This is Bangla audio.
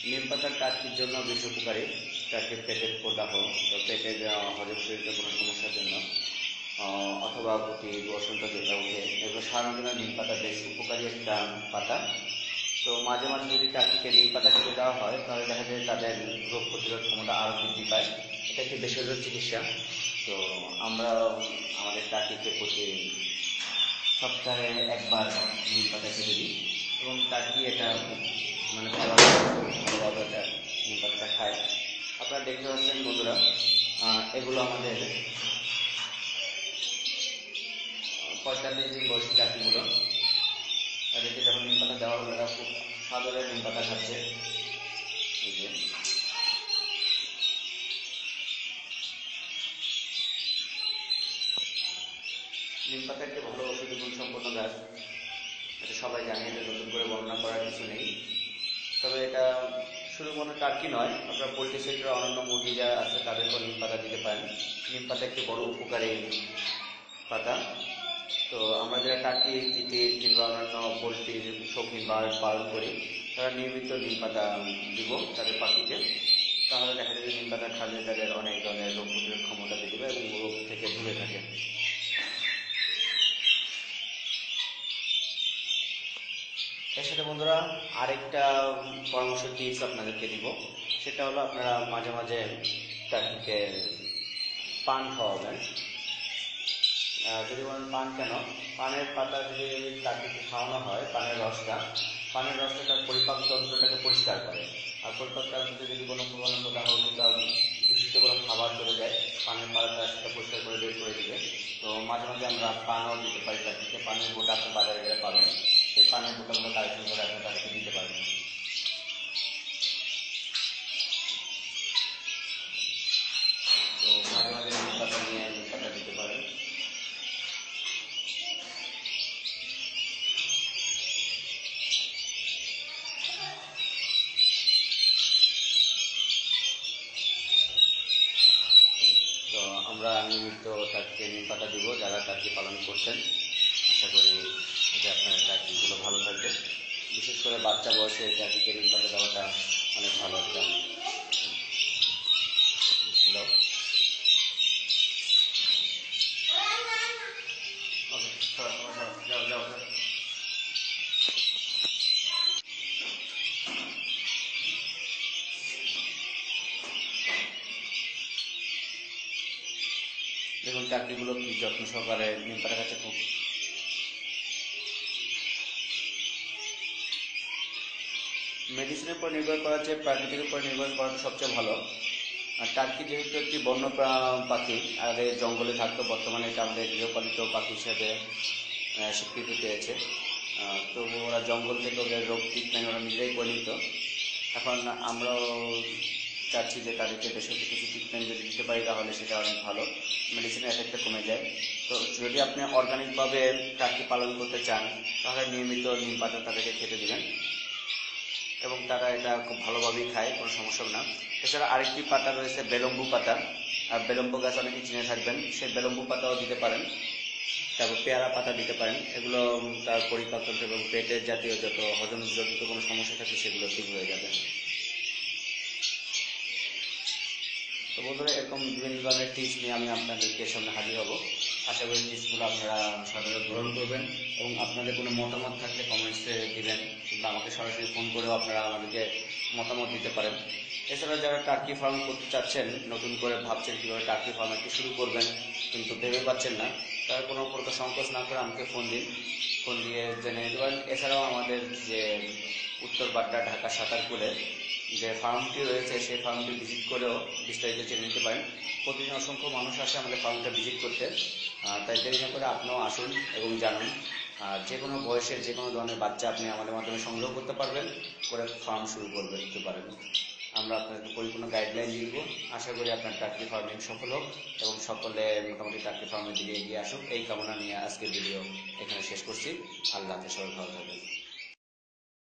নিম পাতার টার্কির জন্য বেশ উপকারী। টার্কির পেটের প্রদাহ, পেটের হজমজনিত কোনো সমস্যার জন্য অথবা প্রতি বসন্ত যেটা উঠে, এগুলো সাধারণত নিম পাতা বেশ উপকারী একটা পাতা। তো মাঝে মাঝে যদি টার্কিকে নিম পাতা খেতে দেওয়া হয় তাহলে দেখা যায় তাদের রোগ প্রতিরোধ ক্ষমতা আরও বৃদ্ধি পায়। এটা একটি ভেষজ চিকিৎসা। তো আমরা আমাদের টার্কিকে প্রতি সপ্তাহে একবার নিম পাতা খেতে দিই এবং টার্কি এটা মানে ভালোভাবে এটা নিম পাতাটা খায়। আপনারা দেখতে পাচ্ছেন বন্ধুরা, এগুলো আমাদের 45 দিন বয়সী টার্কিগুলো। তাদেরকে যখন নিম পাতা দেওয়া হলো তারা খুব সাদরে নিম পাতা খাচ্ছে। এই যে নিম পাতা একটি ভালো ঔষধি গুণ সম্পন্ন গাছ, এটা সবাই জানে, এটা নতুন করে বর্ণনা করার কিছু নেই। তবে এটা শুধুমাত্র টার্কি নয়, আপনার পোলট্রি সেক্টরে অন্যান্য মুরগি যারা আছে তাদেরকেও নিম পাতা দিতে পারেন। নিম পাতা একটি বড় উপকারী পাতা। তো আমরা যারা টার্কি, তিতির কিংবা অন্যান্য পোলট্রির শৌখিন পালন করি তারা নিয়মিত নিম পাতা দিব তাদের পাখিকে। তাহলে দেখা যাবে নিম পাতা খালে তাদের অনেক ধরনের রোগ প্রতিরোধ ক্ষমতা বৃদ্ধি পায় এবং রোগ থেকে দূরে থাকে। এর সাথে বন্ধুরা আরেকটা পরামর্শ টিপস আপনাদেরকে দিব, সেটা হলো আপনারা মাঝে মাঝে টার্কিকে পান খাওয়াবেন। যদি বলেন পান কেন, পানের পাতা যদি টার্কিকে খাওয়ানো হয়, পানের রসটা তার পরিপাক তন্ত্রটাকে পরিষ্কার করে। আর পরিপাক তন্ত্রতে যদি কোনো পুরোনো প্রদাহ কিংবা দূষিত কোনো খাবার চলে যায়, পানের পাতাটা সেটা পরিষ্কার করে বের করে দিবে। তো মাঝে মাঝে আমরা পানও দিতে পারি টার্কিকে। পানের গোটা আপনি বাজারে গেলে পাবেন, সেই পানের গোটাগুলো কালেকশন করে আপনি তাদেরকে দিতে পারবেন। তো মাঝে মাঝে নিম পাতা নিয়ে নিম পাতা দিতে পারেন। তো আমরা নিয়মিত টার্কিকে নিম পাতা দিব যারা টার্কি পালন করছেন। আশা করি যে আপনার টার্কিগুলো ভালো থাকবে। বিশেষ করে বাচ্চা বয়সে টার্কিকে নিম পাতা দেওয়াটা অনেক ভালো একটা। দেখুন টার্কিগুলো কি যত্ন সহকারে নিম পাতা খাচ্ছে। খুব মেডিসিনের উপর নির্ভর করার চেয়ে প্রাকৃতিকের উপর নির্ভর করাটা সবচেয়ে ভালো। আর টার্কি যেহেতু একটি বন্য পাখি, আগে জঙ্গলে থাকতো, বর্তমানে এটা আমাদের গৃহপালিত পাখি হিসেবে স্বীকৃতি পেয়েছে। তো ওরা জঙ্গল থেকে ওদের রোগ ট্রিটমেন্ট ওরা নিজেই করে নিত। এখন আমরাও চাচ্ছি যে তাদেরকে বেসরকারি কিছু ট্রিটমেন্ট যদি দিতে পারি তাহলে সেটা অনেক ভালো, মেডিসিনের এফেক্টটা কমে যায়। তো যদি আপনি অর্গানিকভাবে টার্কি পালন করতে চান তাহলে নিয়মিত নিম পাতা তাদেরকে খেতে দিবেন এবং তারা এটা খুব ভালোভাবেই খায়, কোনো সমস্যা না। এছাড়া আরেকটি পাতা রয়েছে বেলম্বু পাতা। আর বেলম্বু গাছ অনেকে চিনে থাকবেন, সেই বেলম্বু পাতাও দিতে পারেন। তারপর পেয়ারা পাতা দিতে পারেন। এগুলো তার পরিপাকতন্ত্র এবং পেটের জাতীয় যত হজমজনিত কোনো সমস্যা থাকে সেগুলো ঠিক হয়ে যাবে। তো বন্ধুরা, এরকম বিভিন্ন ধরনের টিপস নিয়ে আমি আপনাদেরকে সামনে হাজির হব। আশা করি টিপসগুলো আপনারা সবাই গ্রহণ করবেন এবং আপনাদের কোনো মতামত থাকলে কমেন্টসে দিবেন কিংবা আমাকে সরাসরি ফোন করেও আপনারা আমাদেরকে মতামত দিতে পারেন। এছাড়া যারা টার্কি ফার্ম করতে চাচ্ছেন, নতুন করে ভাবছেন কীভাবে টার্কি ফার্ম একটু শুরু করবেন কিন্তু ভেবে পাচ্ছেন না, তারা কোনো প্রকার সংকোচ না করে আমাকে ফোন দিয়ে জেনে নিতে পারেন। এছাড়াও আমাদের যে উত্তর বাড্ডা ঢাকা সাতারপুরে যে ফার্মটি রয়েছে সেই ফার্মটি ভিজিট করেও বিস্তারিত জেনে নিতে পারেন। প্রতিদিন অসংখ্য মানুষ আসে আমাদের ফার্মটা ভিজিট করতে, তাই দেরি না করে আপনিও আসুন এবং জানুন। আর যে কোনো বয়সের যে কোনো ধরনের বাচ্চা আপনি আমাদের মাধ্যমে সংগ্রহ করতে পারবেন, করে ফার্ম শুরু করতে পারেন। আমরা আপনাকে পরিপূর্ণ গাইডলাইন দিব। আশা করি আপনার টার্কি ফার্মিং সফল হোক এবং সকলে মোটামুটি টার্কি ফার্মের দিকে এগিয়ে আসুক, এই কামনা নিয়ে আজকের ভিডিও এখানে শেষ করছি। আল্লাহ হাফেজ, সবাই ভালো থাকবেন।